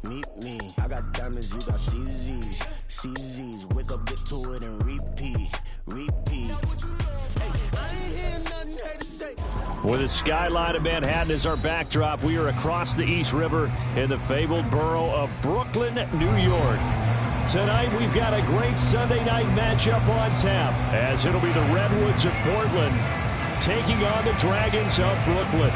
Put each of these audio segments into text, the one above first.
meet me. I got diamonds, you got CZs. CZs, wake up, get to it, and repeat. Repeat. Hey, I ain't hear nothing hate to say. With the skyline of Manhattan as our backdrop, we are across the East River in the fabled borough of Brooklyn, New York. Tonight, we've got a great Sunday night matchup on tap, as it'll be the Redwoods of Portland taking on the Dragons of Brooklyn.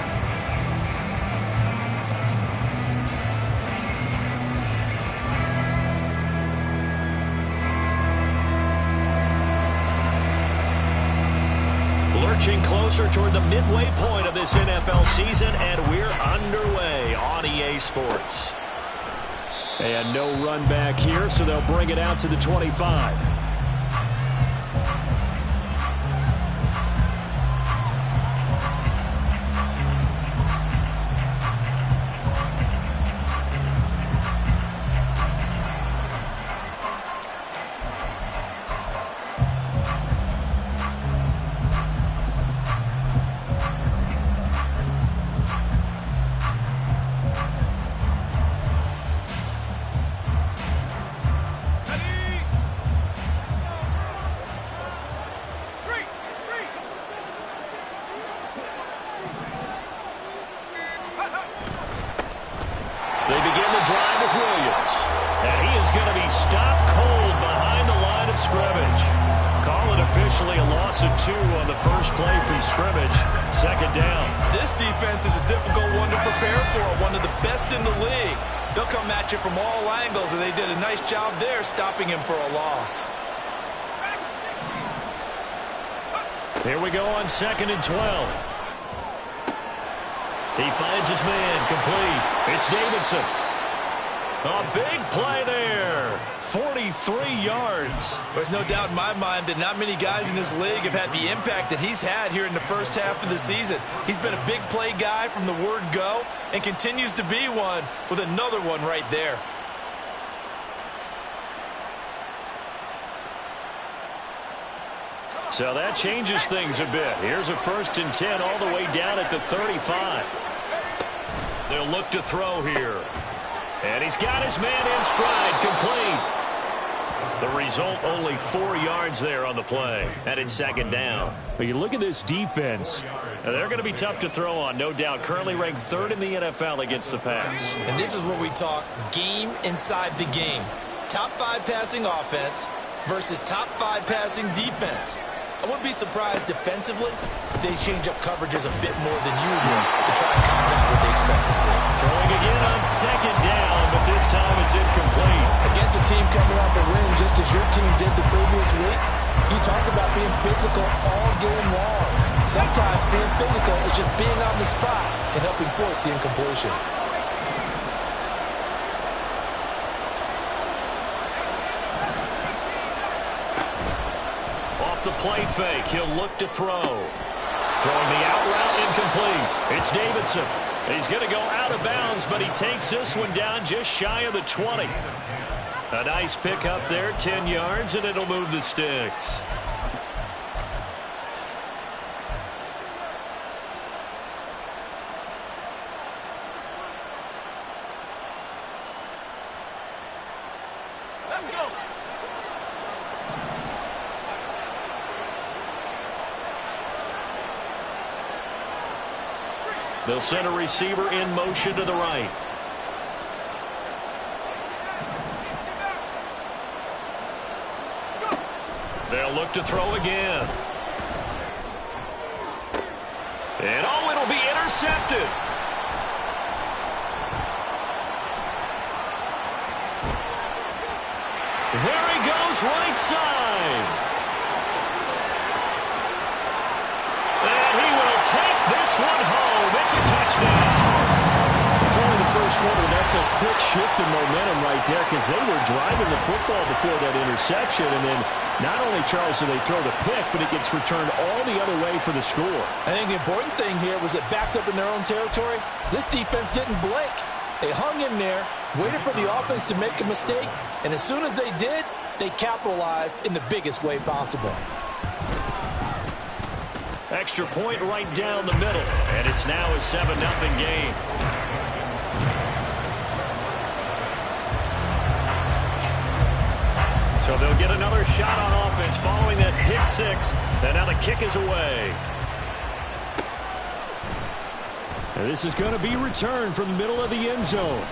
Lurching closer toward the midway point of this NFL season, and we're underway on EA Sports. And no run back here, so they'll bring it out to the 25. They begin the drive with Williams. And he is going to be stopped cold behind the line of scrimmage. Call it officially a loss of 2 on the first play from scrimmage. Second down. This defense is a difficult one to prepare for. One of the best in the league. They'll come at you from all angles, and they did a nice job there stopping him for a loss. Here we go on 2nd and 12. He finds his man, complete. It's Davidson. A big play there. 43 yards. There's no doubt in my mind that not many guys in this league have had the impact that he's had here in the first half of the season. He's been a big play guy from the word go and continues to be one with another one right there. So that changes things a bit. Here's a 1st and 10 all the way down at the 35. They'll look to throw here. And he's got his man in stride, complete. The result, only 4 yards there on the play. And it's 2nd down. But you look at this defense, they're going to be tough to throw on, no doubt. Currently ranked 3rd in the NFL against the pass. And this is where we talk game inside the game. Top 5 passing offense versus top 5 passing defense. I wouldn't be surprised defensively if they change up coverages a bit more than usual to try and combat what they expect to see. Throwing again on 2nd down, but this time it's incomplete. Against a team coming off a win just as your team did the previous week, you talk about being physical all game long. Sometimes being physical is just being on the spot and helping force the incompletion. The play fake. He'll look to throw. Throwing the out route, incomplete. It's Davidson. He's going to go out of bounds, but he takes this one down just shy of the 20. A nice pick up there, 10 yards, and it'll move the sticks. Let's go. They'll send a receiver in motion to the right. They'll look to throw again. And oh, it'll be intercepted. There he goes, right side. And he will take this one home. It's a touchdown. It's only the first quarter. That's a quick shift in momentum right there because they were driving the football before that interception. And then not only, Charles, do they throw the pick, but it gets returned all the other way for the score. I think the important thing here was it backed up in their own territory. This defense didn't blink. They hung in there, waited for the offense to make a mistake, and as soon as they did, they capitalized in the biggest way possible. Extra point right down the middle, and it's now a 7-0 game. So they'll get another shot on offense following that pick six. And now the kick is away. And this is going to be returned from the middle of the end zone.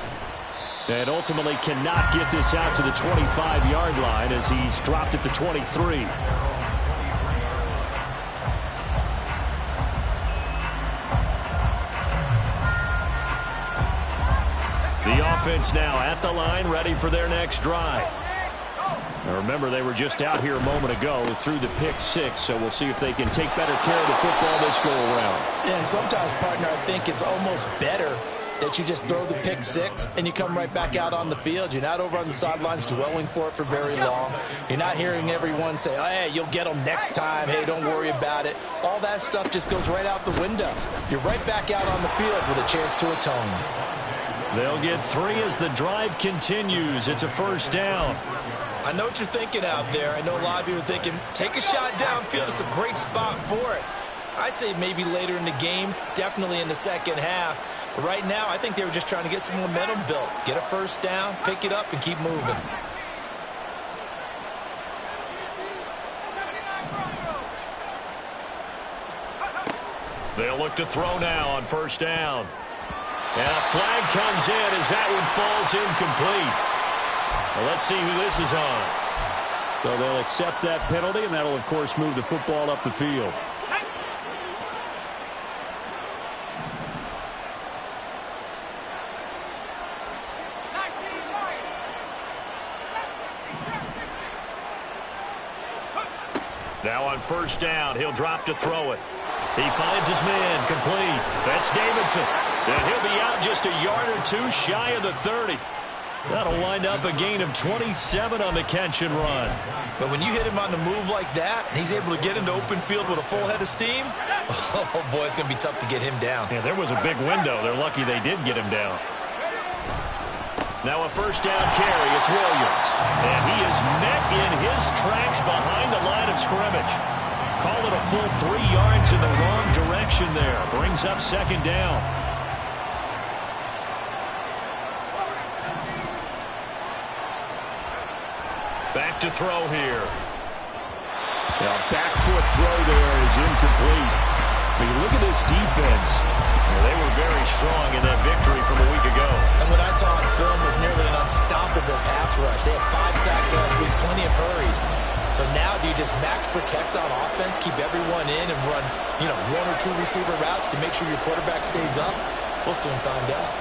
And ultimately cannot get this out to the 25-yard line as he's dropped at the 23. The offense now at the line, ready for their next drive. Now remember, they were just out here a moment ago through the pick six, so we'll see if they can take better care of the football this go-around. Yeah, and sometimes, partner, I think it's almost better that you just throw the pick six and you come right back out on the field. You're not over on the sidelines dwelling for it for very long. You're not hearing everyone say, oh, hey, you'll get them next time. Hey, don't worry about it. All that stuff just goes right out the window. You're right back out on the field with a chance to atone. They'll get 3 as the drive continues. It's a first down. I know what you're thinking out there. I know a lot of you are thinking, take a shot downfield. It's a great spot for it. I'd say maybe later in the game, definitely in the second half. But right now, I think they were just trying to get some momentum built. Get a first down, pick it up, and keep moving. They'll look to throw now on first down. And a flag comes in as that one falls incomplete. Well, let's see who this is on. So they'll accept that penalty, and that'll, of course, move the football up the field. Now on first down, he'll drop to throw it. He finds his man, complete. That's Davidson. And he'll be out just a yard or two shy of the 30. That'll wind up a gain of 27 on the catch and run. But when you hit him on the move like that, and he's able to get into open field with a full head of steam, oh, boy, it's going to be tough to get him down. Yeah, there was a big window. They're lucky they did get him down. Now a first down carry. It's Williams. And he is met in his tracks behind the line of scrimmage. Call it a full 3 yards in the wrong direction there. Brings up second down. Back to throw here. Now back foot throw there is incomplete. I mean, look at this defense. They were very strong in that victory from a week ago. And what I saw on film was nearly an unstoppable pass rush. They had 5 sacks last week, plenty of hurries. So now do you just max protect on offense, keep everyone in, and run, 1 or 2 receiver routes to make sure your quarterback stays up? We'll soon find out.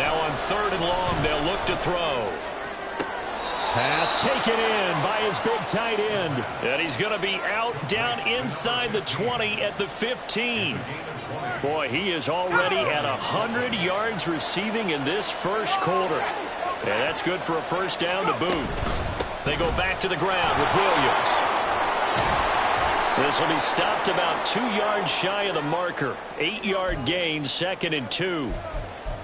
Now on third and long, they'll look to throw. Pass taken in by his big tight end. And he's going to be out down inside the 20 at the 15. Boy, he is already at 100 yards receiving in this first quarter. And that's good for a first down to boot. They go back to the ground with Williams. This will be stopped about 2 yards shy of the marker. 8-yard gain, 2nd and 2.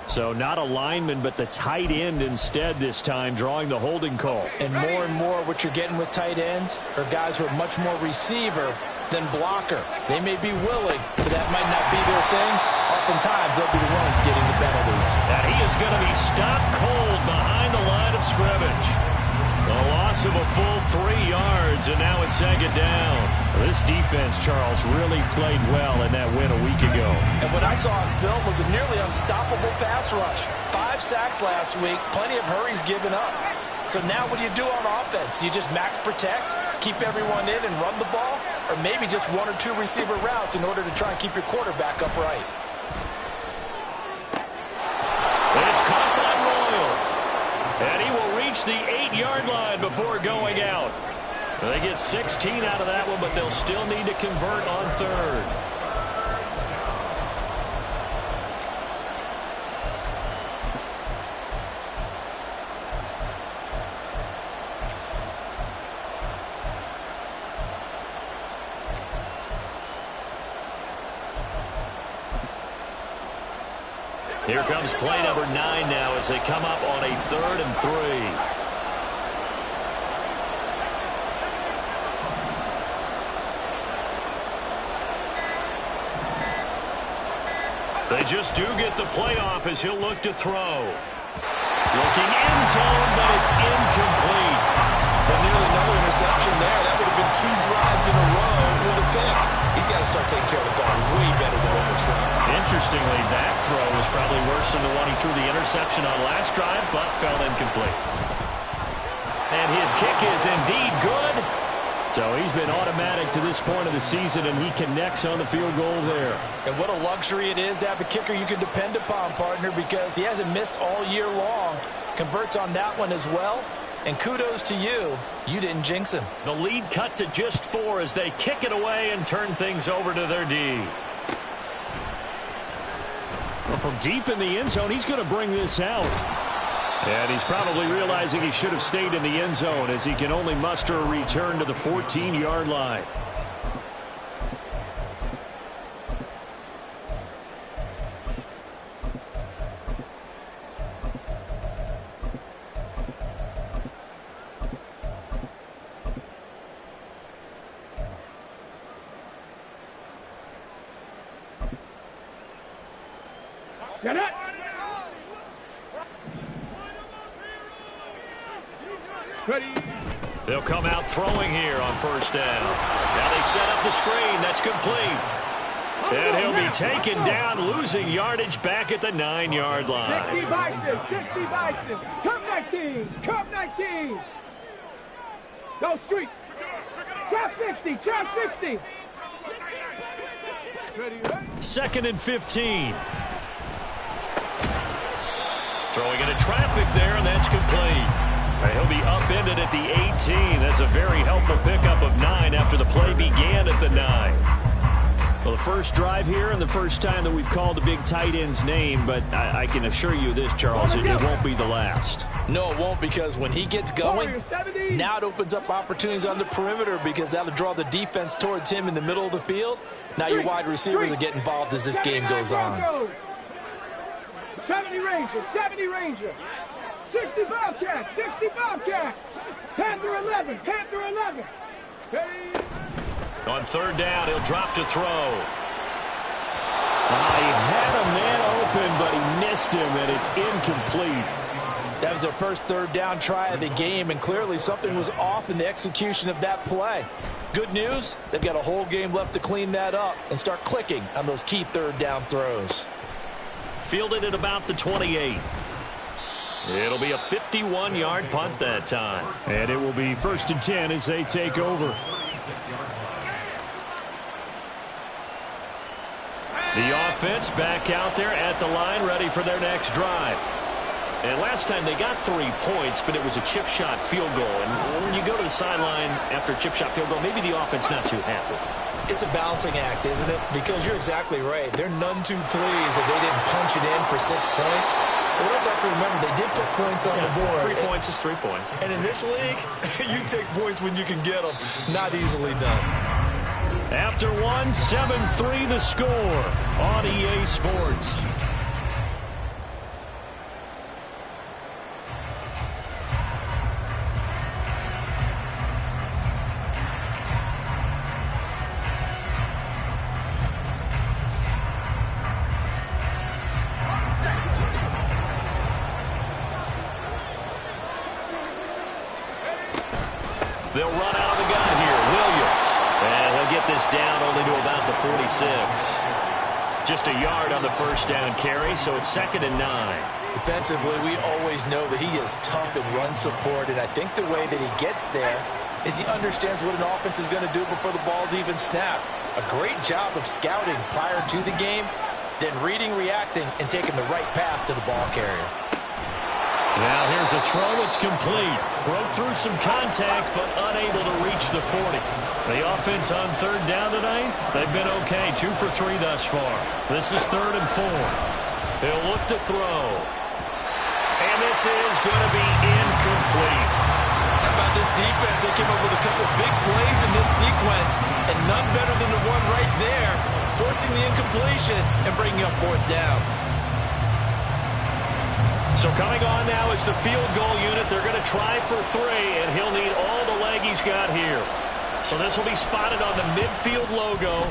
So not a lineman, but the tight end instead this time, drawing the holding call. And more what you're getting with tight ends are guys who are much more receiver than blocker. They may be willing, but that might not be their thing. Oftentimes, they'll be the ones getting the penalties. And he is going to be stopped cold behind the line of scrimmage. A loss of a full 3 yards, and now it's second down. This defense, Charles, really played well in that win a week ago. And what I saw on film was a nearly unstoppable pass rush. 5 sacks last week, plenty of hurries given up. So now what do you do on offense? You just max protect, keep everyone in and run the ball? Or maybe just 1 or 2 receiver routes in order to try and keep your quarterback upright? It's caught by Royal. And he will reach the 8-yard line before going out. They get 16 out of that one, but they'll still need to convert on third. Here comes play number 9 now as they come up on a 3rd and 3. They just do get the playoff as he'll look to throw. Looking end zone, but it's incomplete. nearly another interception there. That would have been 2 drives in a row with a pick. He's got to start taking care of the ball way better than what we're seeing. Interestingly, that throw was probably worse than the one he threw the interception on last drive, but fell incomplete. And his kick is indeed good. So he's been automatic to this point of the season, and he connects on the field goal there. And what a luxury it is to have a kicker you can depend upon, partner, because he hasn't missed all year long. Converts on that one as well. And kudos to you. You didn't jinx him. The lead cut to just 4 as they kick it away and turn things over to their D. Well, from deep in the end zone, he's going to bring this out. And he's probably realizing he should have stayed in the end zone as he can only muster a return to the 14-yard line. Get it! Ready. They'll come out throwing here on first down. Now they set up the screen. That's complete. And he'll be taken down, losing yardage back at the 9-yard line. 60 Bison, 60 Bison. Come 19, come 19. Go street. Trap 60, trap 60. Ready. 2nd and 15. Throwing into traffic there, and that's complete. He'll be upended at the 18. That's a very helpful pickup of 9 after the play began at the 9. Well, the first drive here and the first time that we've called a big tight end's name, but I can assure you this, Charles, it won't be the last. No, it won't, because when he gets going, now it opens up opportunities on the perimeter because that'll draw the defense towards him in the middle of the field. Now your wide receivers will get involved as this game goes on. 70 Ranger, 70 Ranger. 60 Bobcat, 60 Bobcat. Panther 11, Panther 11. Hey. On third down, he'll drop to throw. He had a man open, but he missed him, and it's incomplete. That was their first third down try of the game, and clearly something was off in the execution of that play. Good news, they've got a whole game left to clean that up and start clicking on those key third down throws. Fielded at about the 28. It'll be a 51-yard punt that time. And it will be 1st and 10 as they take over. The offense back out there at the line, ready for their next drive. And last time they got 3 points, but it was a chip shot field goal. And when you go to the sideline after a chip shot field goal, maybe the offense not too happy. It's a balancing act, isn't it? Because you're exactly right. They're none too pleased that they didn't punch it in for 6 points. But we also have to remember they did put points on the board. 3 points is 3 points. And in this league, you take points when you can get them. Not easily done. After 1, 7-3 the score on EA Sports. They'll run out of the gun here. Williams. And he'll get this down only to about the 46. Just a yard on the first down carry, so it's 2nd and 9. Defensively, we always know that he is tough in run support, and I think the way that he gets there is he understands what an offense is going to do before the ball's even snapped. A great job of scouting prior to the game, then reading, reacting, and taking the right path to the ball carrier. Now here's a throw. It's complete. Broke through some contact, but unable to reach the 40. The offense on third down tonight, they've been okay. 2 for 3 thus far. This is 3rd and 4. They'll look to throw. And this is going to be incomplete. How about this defense? They came up with a couple big plays in this sequence, and none better than the one right there, forcing the incompletion and bringing up 4th down. So coming on now is the field goal unit. They're going to try for 3, and he'll need all the leg he's got here. So this will be spotted on the midfield logo.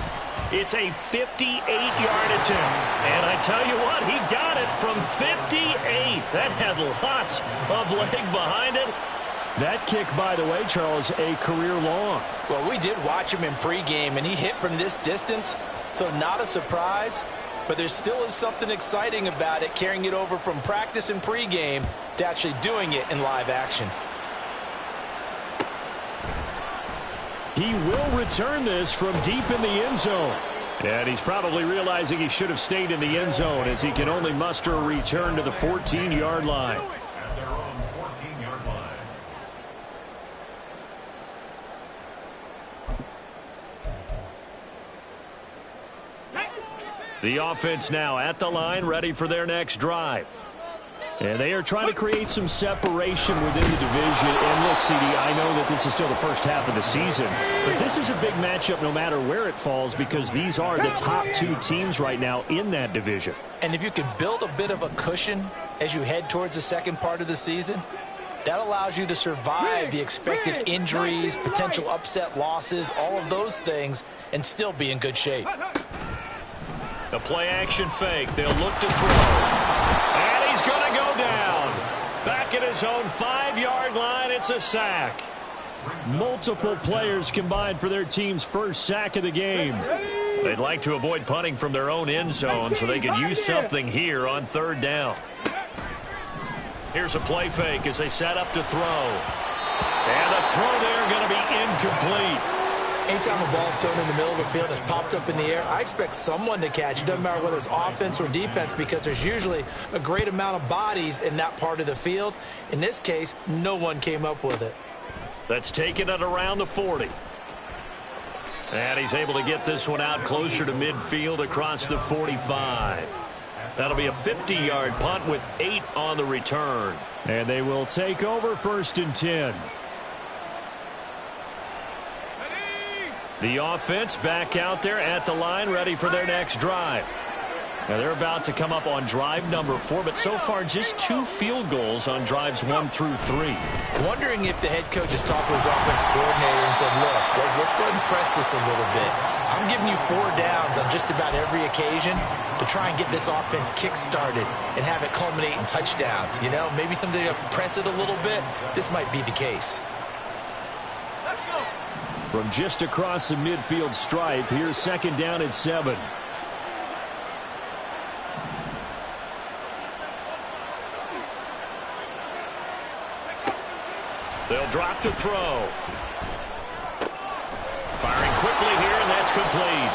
It's a 58-yard attempt. And I tell you what, he got it from 58. That had lots of leg behind it. That kick, by the way, Charles, a career long. Well, we did watch him in pregame, and he hit from this distance, so not a surprise. But there still is something exciting about it, carrying it over from practice and pregame to actually doing it in live action. He will return this from deep in the end zone. And he's probably realizing he should have stayed in the end zone as he can only muster a return to the 14-yard line. At their own 14-yard line. The offense now at the line, ready for their next drive. And they are trying to create some separation within the division. And look, CD, I know that this is still the first half of the season, but this is a big matchup no matter where it falls because these are the top two teams right now in that division. And if you can build a bit of a cushion as you head towards the second part of the season, that allows you to survive the expected injuries, potential upset losses, all of those things, and still be in good shape. The play action fake. They'll look to throw. And he's going to go down. Back at his own 5-yard line, it's a sack. Multiple players combined for their team's first sack of the game. They'd like to avoid punting from their own end zone so they could use something here on third down. Here's a play fake as they set up to throw. And the throw there going to be incomplete. Anytime a ball's thrown in the middle of the field and it's popped up in the air, I expect someone to catch. It doesn't matter whether it's offense or defense because there's usually a great amount of bodies in that part of the field. In this case, no one came up with it. That's taken it around the 40. And he's able to get this one out closer to midfield across the 45. That'll be a 50-yard punt with 8 on the return. And they will take over 1st and 10. The offense back out there at the line, ready for their next drive. Now they're about to come up on drive number 4, but so far just 2 field goals on drives 1 through 3. Wondering if the head coach has talked with his offensive coordinator and said, look, let's go ahead and press this a little bit. I'm giving you 4 downs on just about every occasion to try and get this offense kick-started and have it culminate in touchdowns. You know, maybe something to press it a little bit. This might be the case. From just across the midfield stripe, here's 2nd down and 7. They'll drop to throw. Firing quickly here, and that's complete.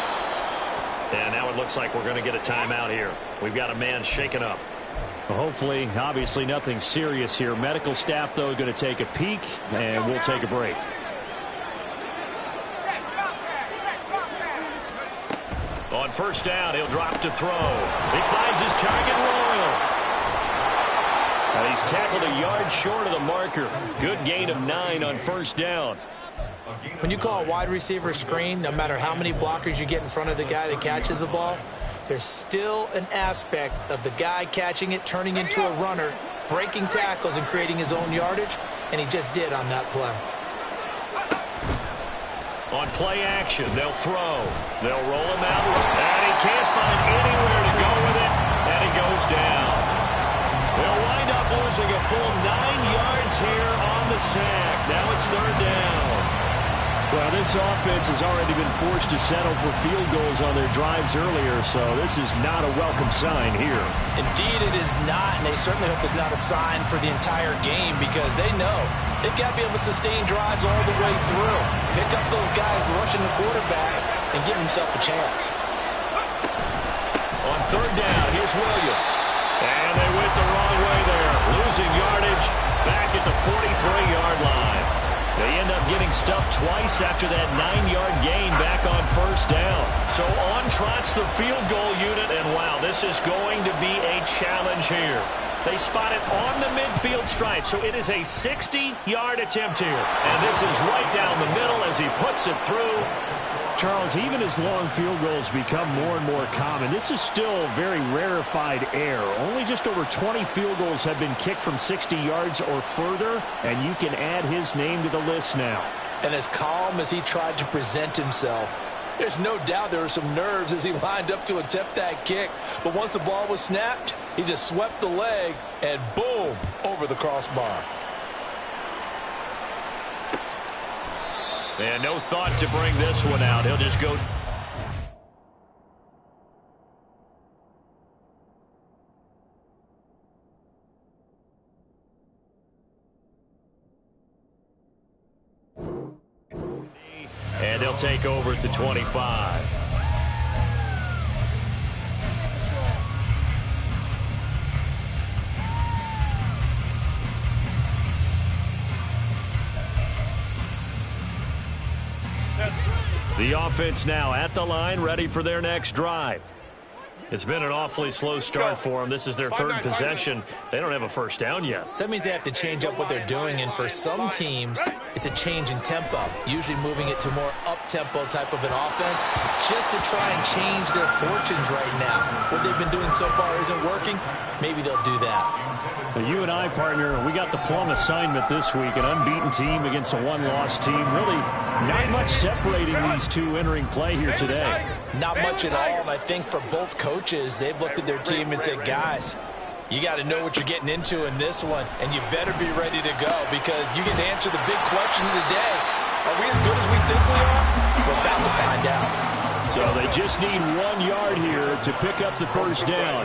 And now it looks like we're going to get a timeout here. We've got a man shaken up. Well, hopefully, obviously nothing serious here. Medical staff, though, going to take a peek, and we'll take a break. On 1st down, he'll drop to throw. He finds his target, Royal. And he's tackled a yard short of the marker. Good gain of 9 on 1st down. When you call a wide receiver screen, no matter how many blockers you get in front of the guy that catches the ball, there's still an aspect of the guy catching it, turning into a runner, breaking tackles and creating his own yardage, and he just did on that play. On play action, they'll throw. They'll roll him out. And he can't find anywhere to go with it. And he goes down. They'll wind up losing a full 9 yards here on the sack. Now it's 3rd down. Well, this offense has already been forced to settle for field goals on their drives earlier, so this is not a welcome sign here. Indeed, it is not, and they certainly hope it's not a sign for the entire game because they know they've got to be able to sustain drives all the way through. Pick up those guys rushing the quarterback and give himself a chance. On 3rd down, here's Williams. And they went the wrong way there. Losing yardage back at the 43-yard line. They end up getting stuffed twice after that 9-yard gain back on 1st down. So on trots the field goal unit, and wow, this is going to be a challenge here. They spot it on the midfield stripe, so it is a 60-yard attempt here. And this is right down the middle as he puts it through. Charles, even as long field goals become more and more common, this is still very rarefied air. Only just over 20 field goals have been kicked from 60 yards or further, and you can add his name to the list now. And as calm as he tried to present himself, there's no doubt there were some nerves as he lined up to attempt that kick. But once the ball was snapped, he just swept the leg and boom, over the crossbar. And no thought to bring this one out. He'll just go. And they'll take over at the 25. The offense now at the line, ready for their next drive. It's been an awfully slow start for them. This is their third possession. They don't have a first down yet. So that means they have to change up what they're doing, and for some teams, it's a change in tempo, usually moving it to more up-tempo type of an offense just to try and change their fortunes right now. What they've been doing so far isn't working. Maybe they'll do that. You and I, partner, we got the plum assignment this week, an unbeaten team against a one-loss team. Really not much separating these two entering play here today. Not much at all, and I think for both coaches, they've looked at their team and said, guys, you got to know what you're getting into in this one, and you better be ready to go because you get to answer the big question of the day. Are we as good as we think we are? We're about to find out. So they just need 1 yard here to pick up the first down.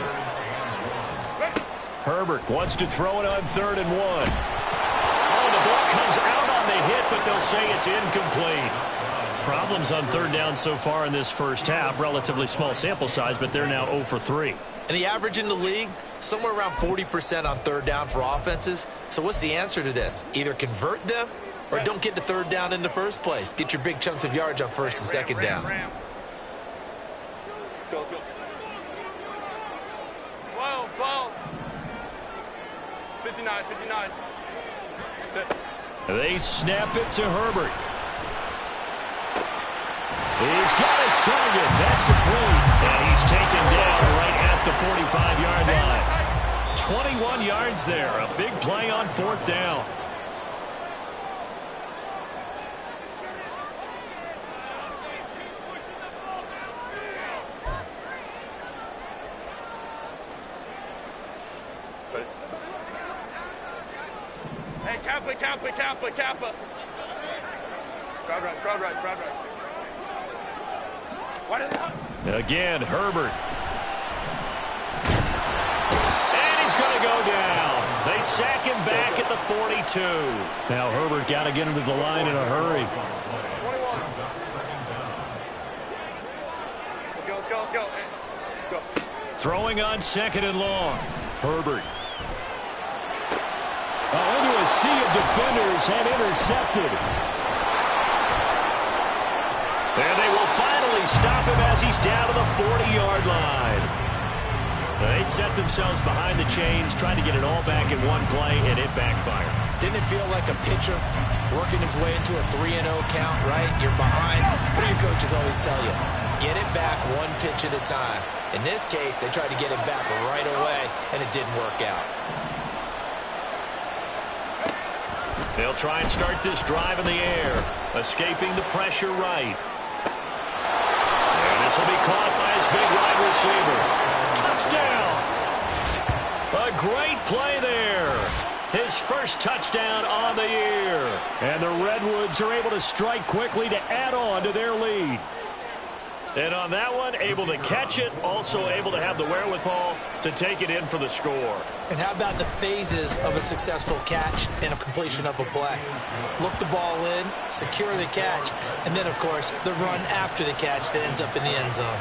Herbert wants to throw it on 3rd and 1. Oh, the ball comes out on the hit, but they'll say it's incomplete. Problems on 3rd down so far in this first half. Relatively small sample size, but they're now 0 for 3. And the average in the league, somewhere around 40% on 3rd down for offenses. So what's the answer to this? Either convert them or don't get to 3rd down in the first place. Get your big chunks of yards on 1st and 2nd down. Go. Whoa. 59. They snap it to Herbert. He's got his target. That's complete. And he's taken down right at the 45-yard line. 21 yards there. A big play on 4th down. Hey, Kappa. Crowd right. What is it? Again, Herbert. And he's going to go down. They sack him back at the 42. Now Herbert got to get him to the line in a hurry. 21. Let's go. Throwing on 2nd and long. Herbert. Into a sea of defenders and intercepted. And they will finally stop him as he's down to the 40-yard line. They set themselves behind the chains, trying to get it all back in one play, and it backfired. Didn't it feel like a pitcher working his way into a 3-0 count, right? You're behind. What do your coaches always tell you? Get it back one pitch at a time. In this case, they tried to get it back right away, and it didn't work out. They'll try and start this drive in the air, escaping the pressure right. And this will be caught by his big wide receiver. Touchdown! A great play there. His first touchdown on the year. And the Redwoods are able to strike quickly to add on to their lead. And on that one, able to catch it, also able to have the wherewithal to take it in for the score. And how about the phases of a successful catch and a completion of a play? Look the ball in, secure the catch, and then, of course, the run after the catch that ends up in the end zone.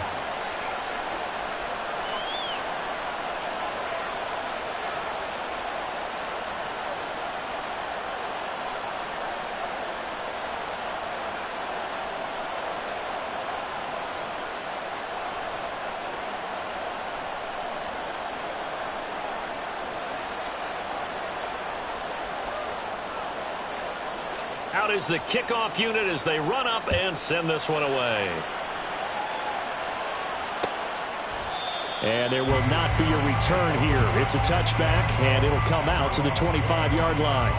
Out is the kickoff unit as they run up and send this one away. And there will not be a return here. It's a touchback, and it'll come out to the 25-yard line.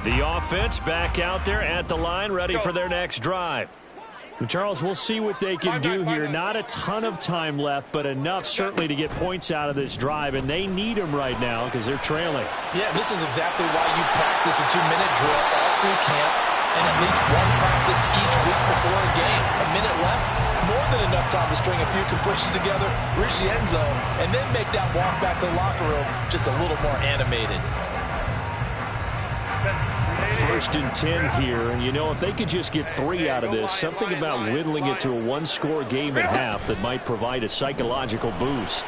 The offense back out there at the line, ready for their next drive. Charles, we'll see what they can do here. Not a ton of time left, but enough certainly to get points out of this drive, and they need them right now because they're trailing. Yeah, this is exactly why you practice a 2-minute drill all through camp and at least one practice each week before a game. A minute left, more than enough time to string a few completions together, reach the end zone, and then make that walk back to the locker room just a little more animated. 1st and 10 here, and you know, if they could just get 3 out of this, something about whittling it to a 1-score game at half that might provide a psychological boost.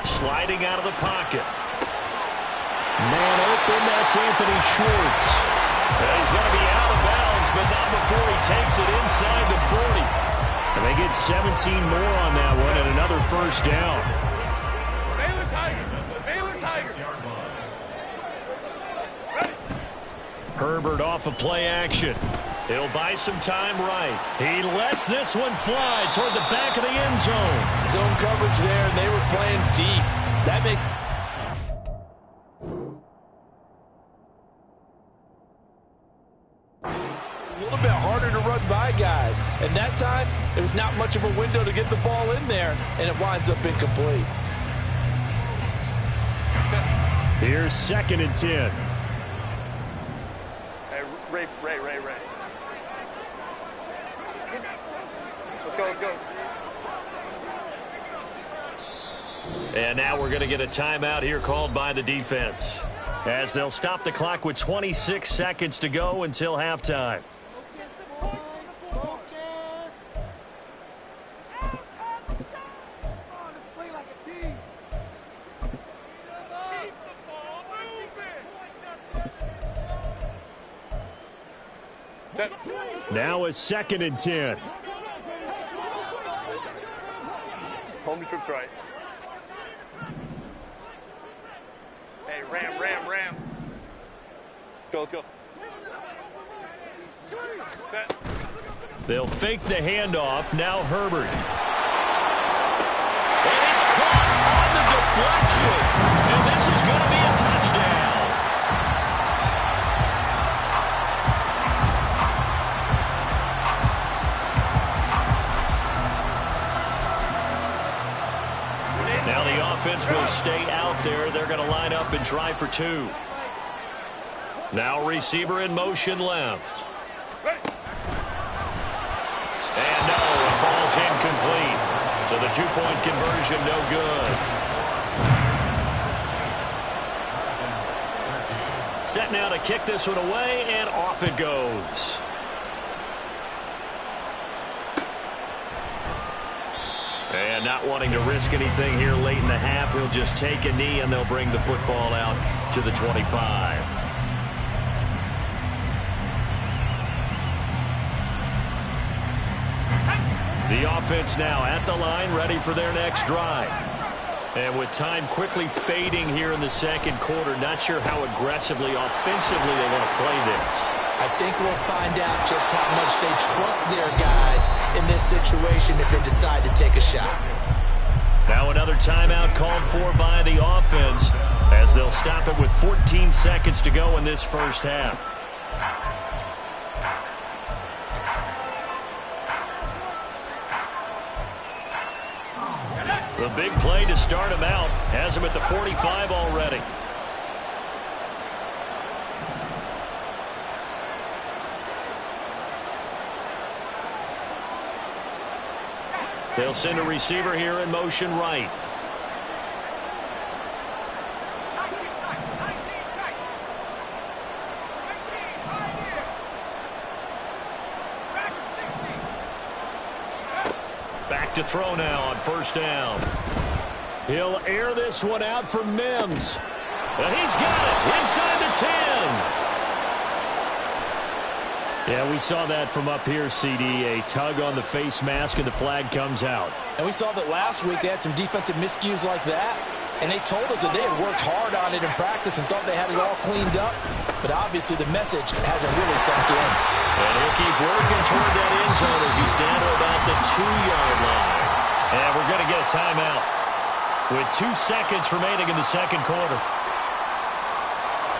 Sliding out of the pocket. Man open, that's Anthony Schwartz. He's going to be out of bounds, but not before he takes it inside the 40. And they get 17 more on that one and another first down. Baylor Tigers. Baylor Tigers. Herbert off of play action. He'll buy some time right. He lets this one fly toward the back of the end zone. Zone coverage there, and they were playing deep. That makes a little bit harder to run by guys. And that time, there's not much of a window to get the ball in there, and it winds up incomplete. Here's 2nd and 10. Ray. Let's go. And now we're going to get a timeout here called by the defense, as they'll stop the clock with 26 seconds to go until halftime. Now is 2nd and 10. Home the troops right. Hey, ram. Let's go. Set. They'll fake the handoff. Now Herbert. And it's caught on the deflection. And this is going to be a touchdown. Now the offense will stay out there. They're going to line up and try for 2. Now receiver in motion left. And no, it falls incomplete. So the 2-point conversion no good. Set now to kick this one away, and off it goes. And not wanting to risk anything here late in the half, he'll just take a knee, and they'll bring the football out to the 25. The offense now at the line, ready for their next drive. And with time quickly fading here in the second quarter, not sure how aggressively, offensively they want to play this. I think we'll find out just how much they trust their guys in this situation if they decide to take a shot. Now another timeout called for by the offense, as they'll stop it with 14 seconds to go in this first half. The big play to start him out has him at the 45 already. They'll send a receiver here in motion right. Back to throw now on first down. He'll air this one out for Mims. And he's got it inside the 10. Yeah, we saw that from up here, CD. A tug on the face mask, and the flag comes out. And we saw that last week they had some defensive miscues like that. And they told us that they had worked hard on it in practice and thought they had it all cleaned up. But obviously the message hasn't really sunk in. And he'll keep working toward that end zone as he's down to about the 2-yard line. And we're going to get a timeout with 2 seconds remaining in the second quarter.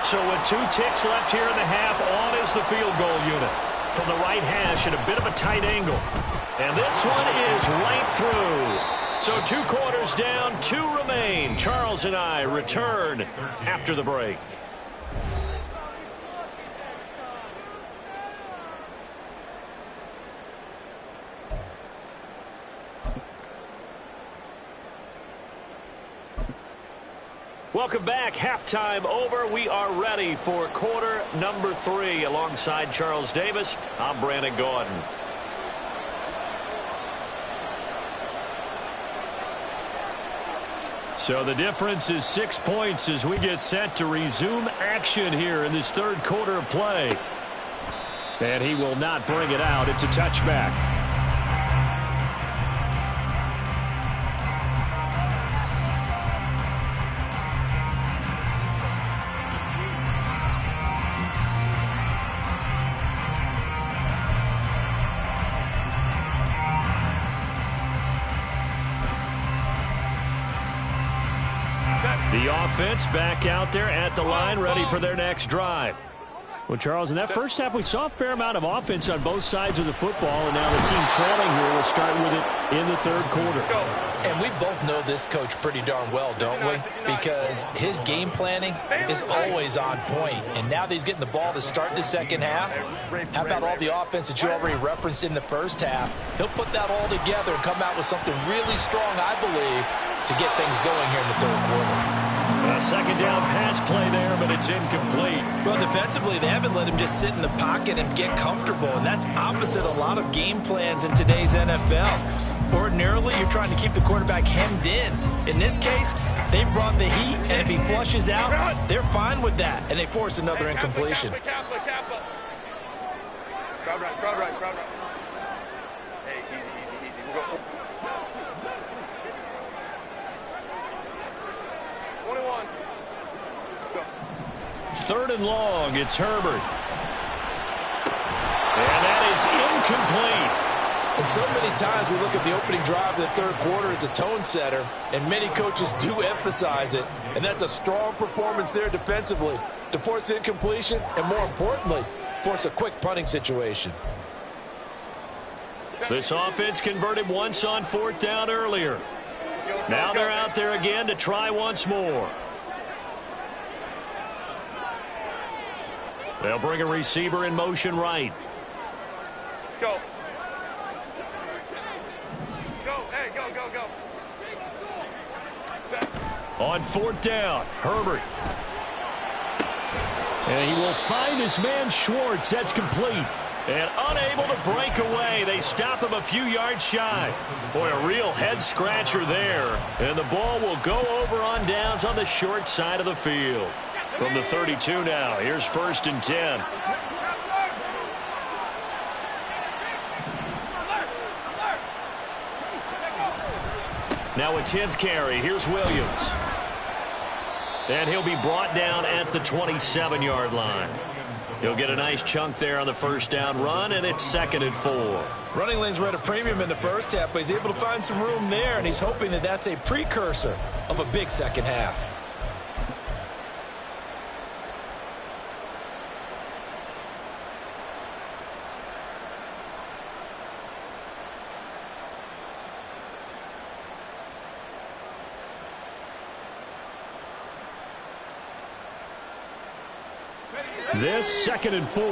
So with 2 ticks left here in the half, on is the field goal unit. From the right hash at a bit of a tight angle. And this one is right through. So 2 quarters down, 2 remain. Charles and I return after the break. Welcome back. Halftime over. We are ready for quarter number 3. Alongside Charles Davis, I'm Brandon Gaudin. So the difference is 6 points as we get set to resume action here in this third quarter of play. And he will not bring it out. It's a touchback. The offense back out there at the line, ready for their next drive. Well, Charles, in that first half, we saw a fair amount of offense on both sides of the football, and now the team trailing here will start with it in the third quarter. And we both know this coach pretty darn well, don't we? Because his game planning is always on point. And now that he's getting the ball to start the second half, how about all the offense that you already referenced in the first half? He'll put that all together and come out with something really strong, I believe, to get things going here in the third quarter. A second down pass play there, but it's incomplete. Well, defensively, they haven't let him just sit in the pocket and get comfortable, and that's opposite a lot of game plans in today's NFL. Ordinarily, you're trying to keep the quarterback hemmed in. In this case, they brought the heat, and if he flushes out, they're fine with that, and they force another incompletion. Crowd right. Hey, easy. We'll go. 21. Go. Third and long, it's Herbert. And that is incomplete. And so many times we look at the opening drive of the third quarter as a tone setter, and many coaches do emphasize it, and that's a strong performance there defensively to force incompletion and, more importantly, force a quick punting situation. This offense converted once on 4th down earlier. Now they're out there again to try once more. They'll bring a receiver in motion right. Go. Go. Set. On 4th down, Herbert. And he will find his man Schwartz. That's complete. And unable to break away. They stop him a few yards shy. Boy, a real head-scratcher there. And the ball will go over on downs on the short side of the field. From the 32 now, here's 1st and 10. Now a 10th carry. Here's Williams. And he'll be brought down at the 27-yard line. He'll get a nice chunk there on the first down run, and it's 2nd and 4. Running lanes were at a premium in the first half, but he's able to find some room there, and he's hoping that that's a precursor of a big second half. This 2nd and 4.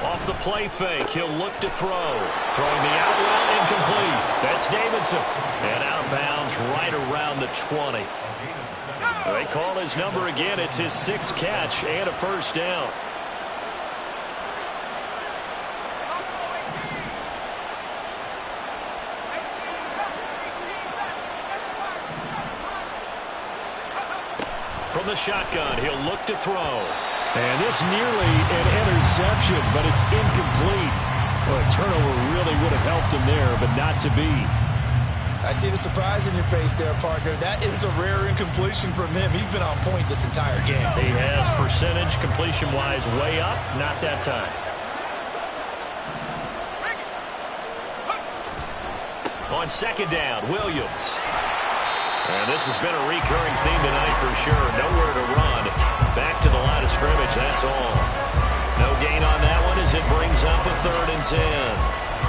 Off the play fake, he'll look to throw. Throwing the out route, incomplete. That's Davidson. And out of bounds right around the 20. They call his number again. It's his 6th catch and a first down. From the shotgun, he'll look to throw. And this nearly an interception, but it's incomplete. Well, a turnover really would have helped him there, but not to be. I see the surprise in your face there, partner. That is a rare incompletion from him. He's been on point this entire game. He has percentage completion-wise way up. Not that time. On 2nd down, Williams. And this has been a recurring theme tonight for sure. Nowhere to run. Back to the line of scrimmage, that's all. No gain on that one as it brings up a 3rd and 10.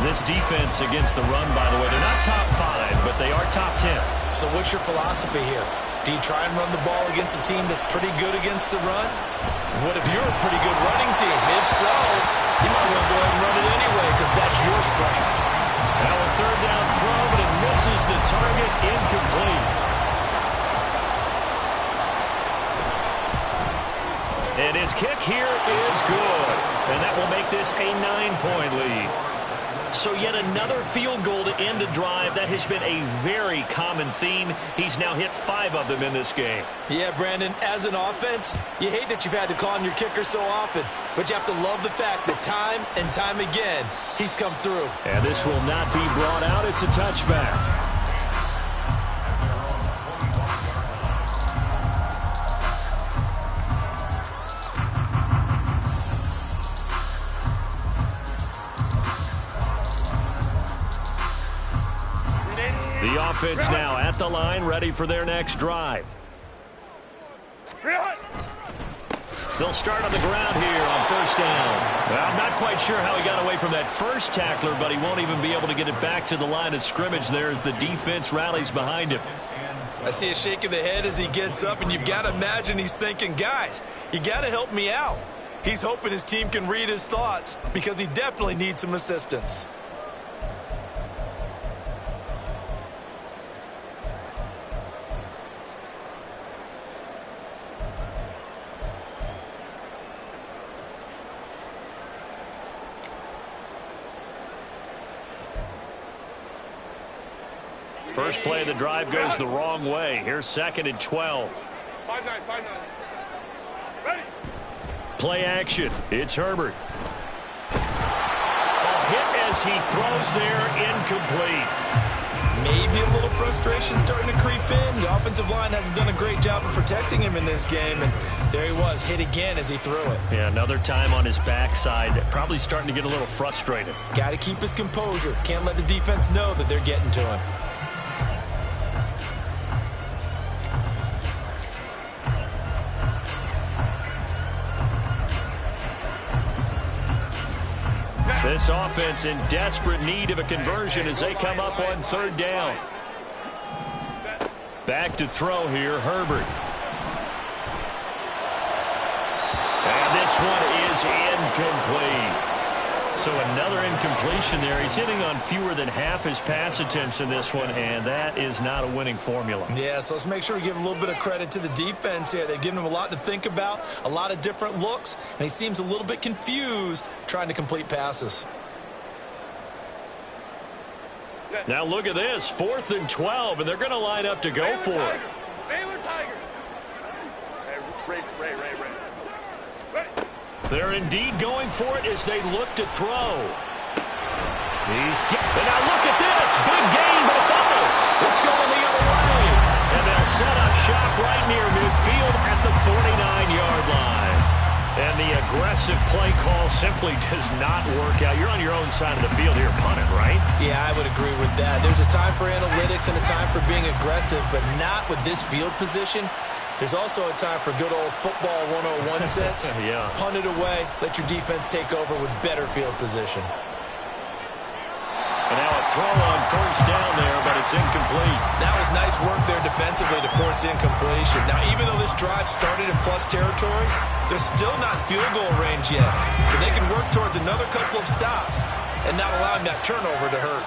This defense against the run, by the way, they're not top 5, but they are top 10. So what's your philosophy here? Do you try and run the ball against a team that's pretty good against the run? What if you're a pretty good running team? If so, you might want to go ahead and run it anyway because that's your strength. Now a 3rd down throw, but it misses the target, incomplete. And his kick here is good. And that will make this a 9-point lead. So yet another field goal to end a drive. That has been a very common theme. He's now hit 5 of them in this game. Yeah, Brandon, as an offense, you hate that you've had to call on your kicker so often, but you have to love the fact that time and time again, he's come through. And this will not be brought out. It's a touchback. The offense now at the line, ready for their next drive. They'll start on the ground here on 1st down. Well, I'm not quite sure how he got away from that first tackler, but he won't even be able to get it back to the line of scrimmage there as the defense rallies behind him. I see a shake of the head as he gets up, and you've got to imagine he's thinking, guys, you got to help me out. He's hoping his team can read his thoughts because he definitely needs some assistance. First play of the drive goes the wrong way. Here's 2nd and 12. 5-9. Ready. Play action. It's Herbert. A hit as he throws there, incomplete. Maybe a little frustration starting to creep in. The offensive line hasn't done a great job of protecting him in this game, and there he was, hit again as he threw it. Yeah, another time on his backside. Probably starting to get a little frustrated. Got to keep his composure. Can't let the defense know that they're getting to him. This offense in desperate need of a conversion as they come up on 3rd down. Back to throw here, Herbert. And this one is incomplete. So another incompletion there. He's hitting on fewer than half his pass attempts in this one, and that is not a winning formula. Yeah, so let's make sure we give a little bit of credit to the defense here. They've given him a lot to think about, a lot of different looks, and he seems a little bit confused trying to complete passes. Now look at this, 4th and 12, and they're going to line up to go for it. Baylor Tigers. Hey, Ray. Ready. They're indeed going for it as they look to throw. And now look at this. Big gain, but a fumble. It's going the other way. And they'll set up shop right near midfield at the 49-yard line. And the aggressive play call simply does not work out. You're on your own side of the field here, punting, right? Yeah, I would agree with that. There's a time for analytics and a time for being aggressive, but not with this field position. There's also a time for good old football 101 sense. Yeah. Punt it away, let your defense take over with better field position. And now a throw on 1st down there, but it's incomplete. That was nice work there defensively to force incompletion. Now, even though this drive started in plus territory, they're still not in field goal range yet. So they can work towards another couple of stops and not allowing that turnover to hurt.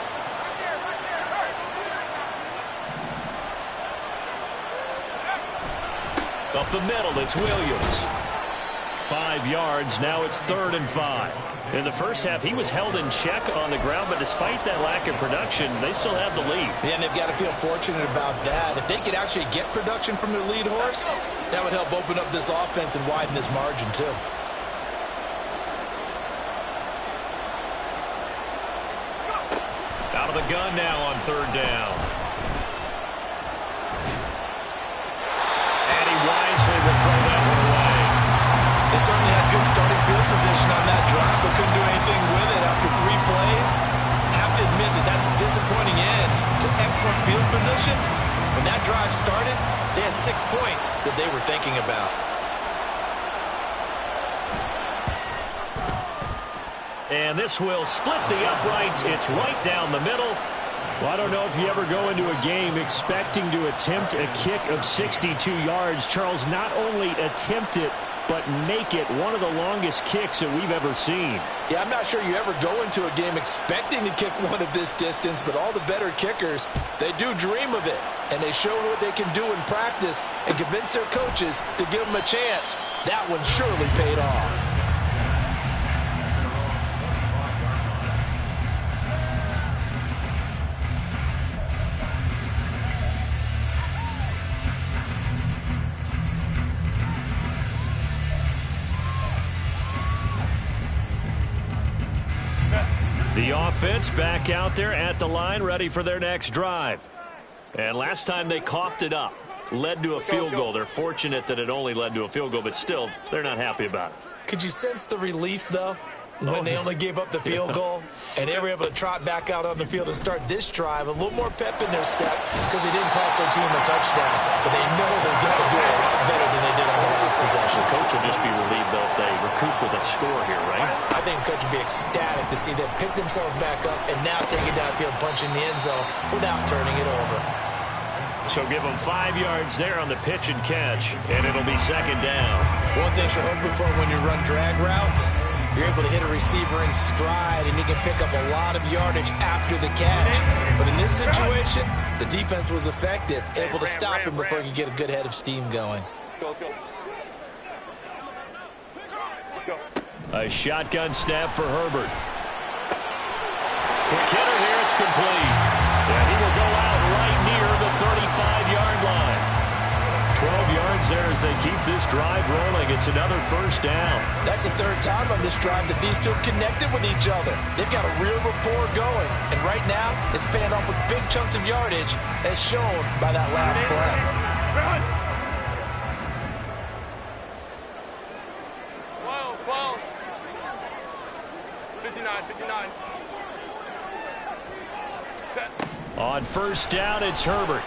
Up the middle, it's Williams. 5 yards, now it's 3rd and 5. In the first half, he was held in check on the ground, but despite that lack of production, they still have the lead. Yeah, and they've got to feel fortunate about that. If they could actually get production from their lead horse, that would help open up this offense and widen this margin, too. Out of the gun now on 3rd down. And he wisely will throw that one away. They certainly had good starting field position on that drive, but couldn't do anything with it after 3 plays. Have to admit that that's a disappointing end to excellent field position, When that drive started, they had 6 points that they were thinking about. And this will split the uprights. It's right down the middle. Well, I don't know if you ever go into a game expecting to attempt a kick of 62 yards. Charles, not only attempt it, but make it one of the longest kicks that we've ever seen. Yeah, I'm not sure you ever go into a game expecting to kick one of this distance, but all the better kickers, they do dream of it. And they show what they can do in practice and convince their coaches to give them a chance. That one surely paid off. The offense back out there at the line, ready for their next drive. And last time they coughed it up, led to a field goal. They're fortunate that it only led to a field goal, but still, they're not happy about it. Could you sense the relief, though, when they only gave up the field goal? And they were able to trot back out on the field and start this drive. A little more pep in their step because they didn't cost their team a touchdown. But they know they've got to do it a lot better than they did on the last possession. The coach will just be relieved, though, if they recoup with a score here, right? I think the coach would be ecstatic to see them pick themselves back up and now take it downfield, punch in the end zone without turning it over. So give them 5 yards there on the pitch and catch, and it'll be second down. One thing you're hoping for when you run drag routes, you're able to hit a receiver in stride, and he can pick up a lot of yardage after the catch. But in this situation, the defense was effective, able to stop him before he could get a good head of steam going. A shotgun snap for Herbert. Quick hitter here, it's complete. And he will go out right near the 35-yard line. 12 yards there as they keep this drive rolling. It's another first down. That's the third time on this drive that these two have connected with each other. They've got a real rapport going. And right now, it's paying off with big chunks of yardage as shown by that last play. 12. 59. Set. On first down, it's Herbert.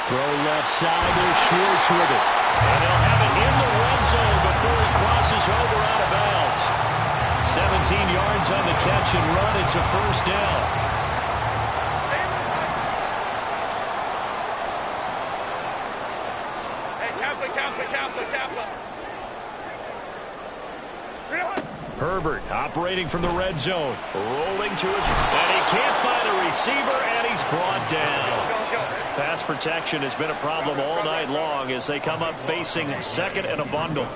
Throw left side, they're Schwartz with it. And they'll have it in the red zone before he crosses over out of bounds. 17 yards on the catch and run. It's a first down. Hey, Kappa. Herbert operating from the red zone. Rolling to his... And he can't find a receiver, and he's brought down. Pass protection has been a problem all night long as they come up facing second and a bundle.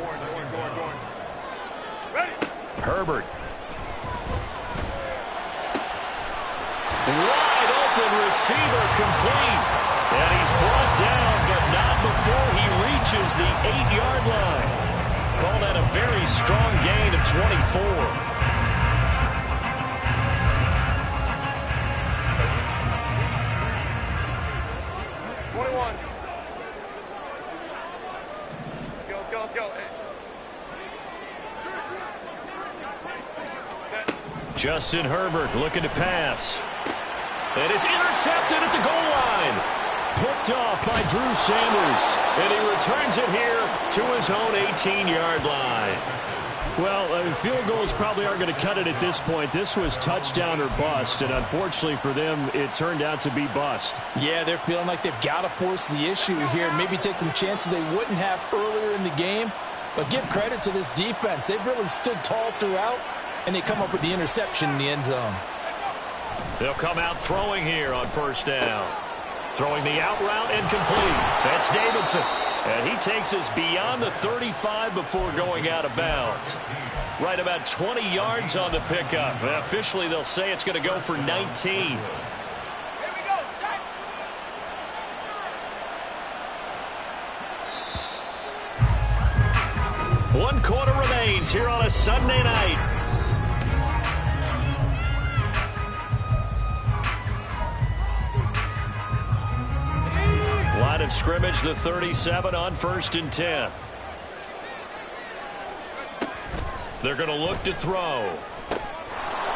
Herbert. Wide open receiver complete. And he's brought down, but not before he reaches the 8-yard line. Call that a very strong gain of 24. Let's go. Justin Herbert looking to pass. And it's intercepted at the goal line. Picked off by Drew Sanders. And he returns it here to his own 18-yard line. Well, field goals probably aren't going to cut it at this point. This was touchdown or bust, and unfortunately for them, it turned out to be bust. Yeah, they're feeling like they've got to force the issue here. Maybe take some chances they wouldn't have earlier in the game. But give credit to this defense. They've really stood tall throughout, and they come up with the interception in the end zone. They'll come out throwing here on first down. Throwing the out route and complete. That's Davidson. And he takes us beyond the 35 before going out of bounds. Right about 20 yards on the pickup. Officially, they'll say it's going to go for 19. One quarter remains here on a Sunday night. Line of scrimmage, the 37 on 1st and 10. They're going to look to throw.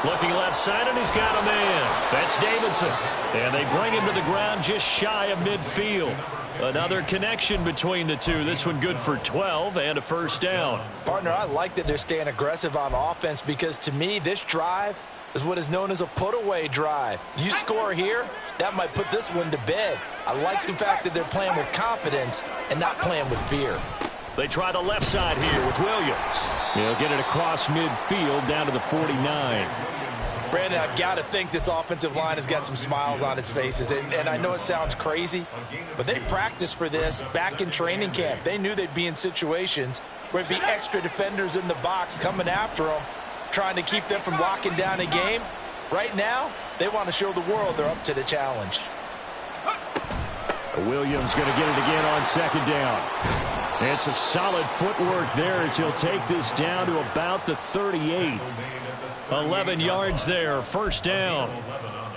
Looking left side, and he's got a man. That's Davidson. And they bring him to the ground just shy of midfield. Another connection between the two. This one good for 12 and a first down. Partner, I like that they're staying aggressive on offense because, to me, this drive is what is known as a put-away drive. You score here, that might put this one to bed. I like the fact that they're playing with confidence and not playing with fear. They try the left side here with Williams. He'll get it across midfield down to the 49. Brandon, I've got to think this offensive line has got some smiles on its faces. And I know it sounds crazy, but they practiced for this back in training camp. They knew they'd be in situations where there'd be extra defenders in the box coming after them, trying to keep them from locking down a game. Right now, they want to show the world they're up to the challenge. Williams going to get it again on second down. And some solid footwork there as he'll take this down to about the 38. 11 yards there, first down.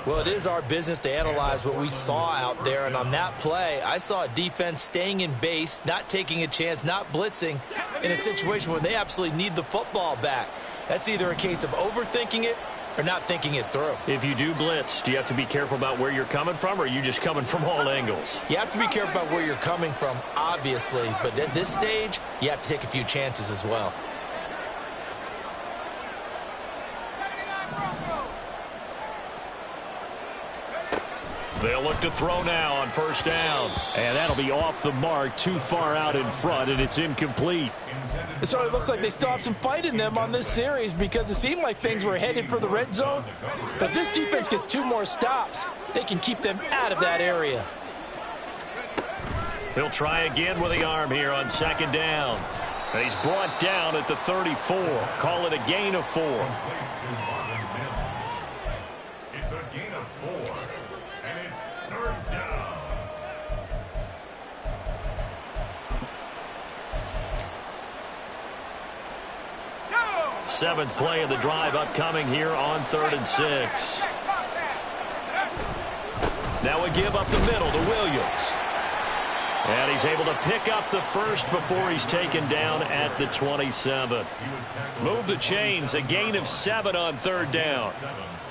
Well, it is our business to analyze what we saw out there, and on that play, I saw a defense staying in base, not taking a chance, not blitzing in a situation where they absolutely need the football back. That's either a case of overthinking it or not thinking it through. If you do blitz, do you have to be careful about where you're coming from, or are you just coming from all angles? You have to be careful about where you're coming from, obviously, but at this stage, you have to take a few chances as well. They'll look to throw now on first down. And that'll be off the mark, too far out in front, and it's incomplete. It sort of looks like they still have some fight in them on this series because it seemed like things were headed for the red zone. But if this defense gets 2 more stops, they can keep them out of that area. He'll try again with the arm here on second down. And he's brought down at the 34. Call it a gain of 4. It's a gain of 4. And it's third down. Seventh play of the drive upcoming here on 3rd and 6. Now we give up the middle to Williams. And he's able to pick up the first before he's taken down at the 27. Move the chains, a gain of 7 on 3rd down.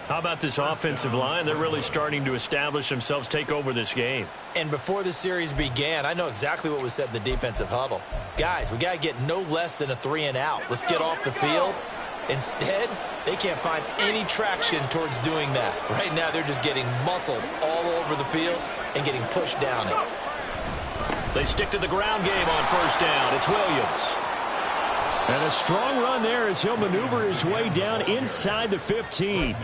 How about this offensive line? They're really starting to establish themselves, take over this game. And before the series began, I know exactly what was said in the defensive huddle. Guys, we got to get no less than a 3 and out. Let's get off the field. Instead, they can't find any traction towards doing that. Right now, they're just getting muscled all over the field and getting pushed down it. They stick to the ground game on first down. It's Williams. And a strong run there as he'll maneuver his way down inside the 15.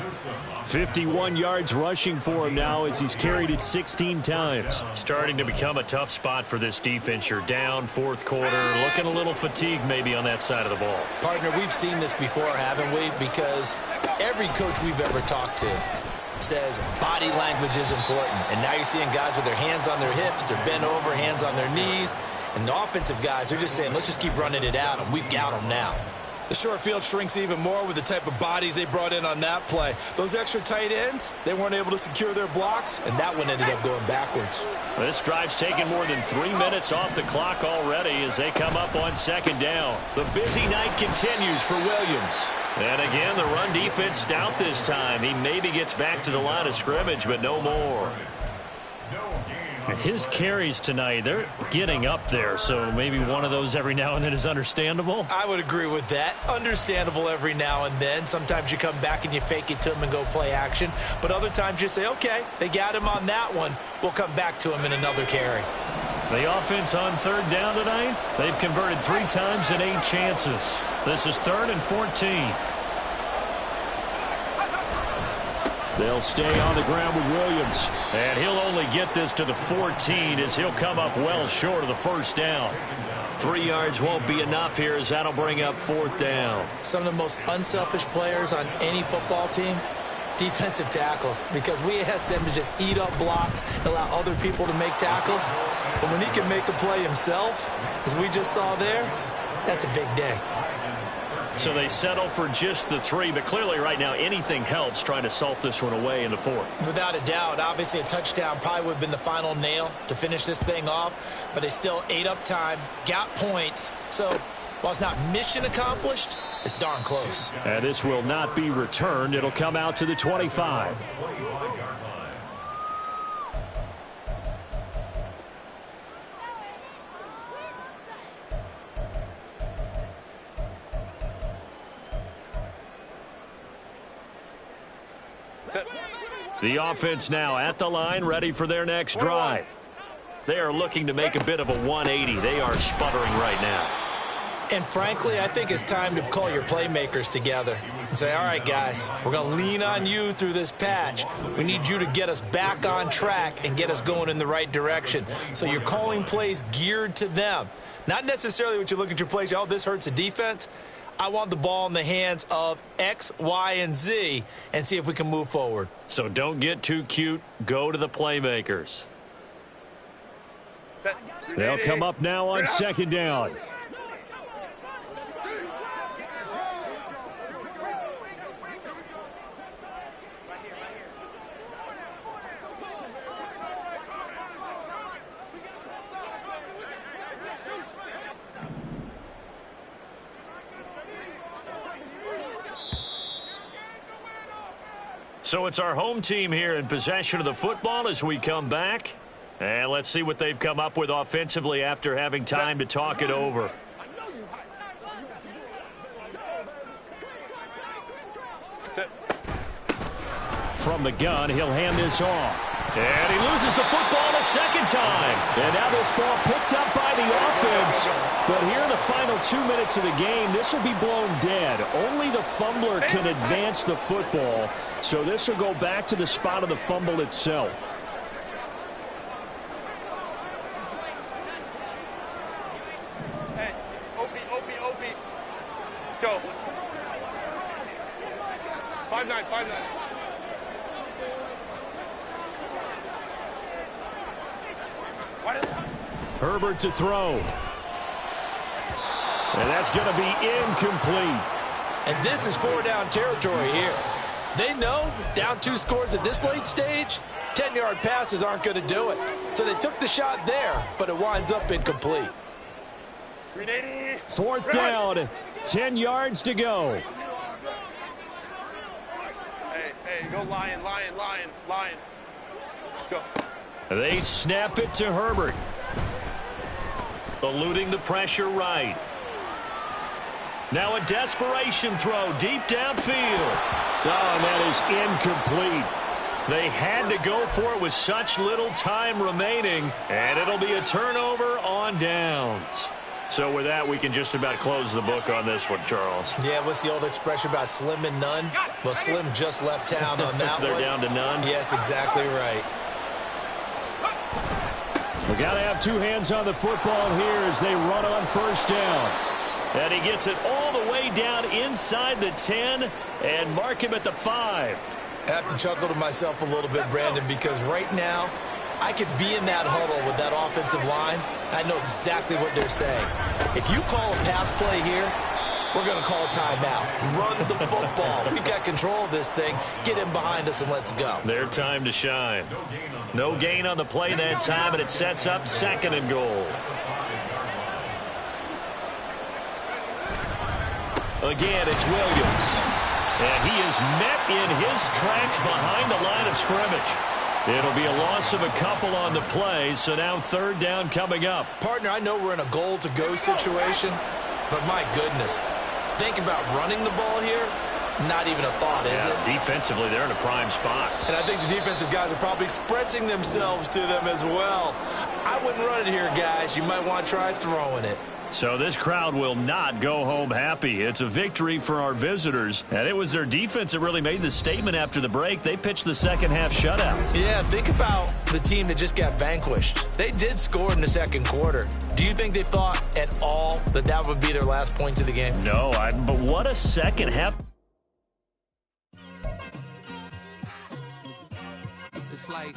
51 yards rushing for him now as he's carried it 16 times. Starting to become a tough spot for this defense. You're down, 4th quarter, looking a little fatigued maybe on that side of the ball. Partner, we've seen this before, haven't we? Because every coach we've ever talked to says body language is important. And now you're seeing guys with their hands on their hips, they're bent over, hands on their knees. And the offensive guys are just saying, let's just keep running it out, and we've got them now. The short field shrinks even more with the type of bodies they brought in on that play. Those extra tight ends, they weren't able to secure their blocks, and that one ended up going backwards. This drive's taken more than 3 minutes off the clock already as they come up on second down. The busy night continues for Williams. And again, the run defense stout this time. He maybe gets back to the line of scrimmage, but no more. His carries tonight, they're getting up there, so maybe one of those every now and then is understandable. I would agree with that. Understandable every now and then. Sometimes you come back and you fake it to him and go play action. But other times you say, okay, they got him on that one. We'll come back to him in another carry. The offense on 3rd down tonight, they've converted 3 times in 8 chances. This is 3rd and 14. They'll stay on the ground with Williams. And he'll only get this to the 14 as he'll come up well short of the first down. 3 yards won't be enough here as that'll bring up 4th down. Some of the most unselfish players on any football team, defensive tackles, because we ask them to just eat up blocks, allow other people to make tackles. But when he can make a play himself, as we just saw there, that's a big day. So they settle for just the 3, but clearly right now anything helps trying to salt this one away in the 4th. Without a doubt, obviously a touchdown probably would have been the final nail to finish this thing off, but they still ate up time, got points. So While it's not mission accomplished, it's darn close. And this will not be returned. It'll come out to the 25. The offense now at the line, ready for their next drive. They are looking to make a bit of a 180. They are sputtering right now. And frankly, I think it's time to call your playmakers together and say, all right, guys, we're going to lean on you through this patch. We need you to get us back on track and get us going in the right direction. So you're calling plays geared to them. Not necessarily what you look at your plays, oh, this hurts the defense. I want the ball in the hands of X, Y, and Z and see if we can move forward. So don't get too cute. Go to the playmakers. They'll come up now on second down. So it's our home team here in possession of the football as we come back. And let's see what they've come up with offensively after having time to talk it over. From the gun, he'll hand this off. And he loses the football a second time. And now this ball picked up by the offense. But here in the final 2 minutes of the game, this will be blown dead. Only the fumbler can advance the football. So this will go back to the spot of the fumble itself. Hey, OP. Go. 5-9. Herbert to throw. And that's going to be incomplete. And this is 4-down territory here. They know down 2 scores at this late stage, 10-yard passes aren't going to do it. So they took the shot there, but it winds up incomplete. 4th down, 10 yards to go. Hey, go Lion. Go. They snap it to Herbert. Eluding the pressure right. Now a desperation throw deep downfield. Oh, and that is incomplete. They had to go for it with such little time remaining, and it'll be a turnover on downs. So with that, we can just about close the book on this one, Charles. Yeah, what's the old expression about slim and none? Well, Slim just left town on that They're one. down to none? Yes, exactly right. We got to have 2 hands on the football here as they run on 1st down. And he gets it all the way down inside the 10 and mark him at the 5. I have to chuckle to myself a little bit, Brandon, because right now I could be in that huddle with that offensive line. I know exactly what they're saying. If you call a pass play here, we're going to call a timeout. Run the football. We've got control of this thing. Get him behind us and let's go. Their time to shine. No gain on the play that time, and it sets up 2nd and goal. Again, it's Williams. And he is met in his tracks behind the line of scrimmage. It'll be a loss of a couple on the play, so now 3rd down coming up. Partner, I know we're in a goal-to-go situation, but my goodness, think about running the ball here. Not even a thought, is it? Defensively, they're in a prime spot. And I think the defensive guys are probably expressing themselves to them as well. I wouldn't run it here, guys. You might want to try throwing it. So this crowd will not go home happy. It's a victory for our visitors, and it was their defense that really made the statement after the break. They pitched the second-half shutout. Yeah, think about the team that just got vanquished. They did score in the 2nd quarter. Do you think they thought at all that that would be their last points of the game? No, but what a second half. Just like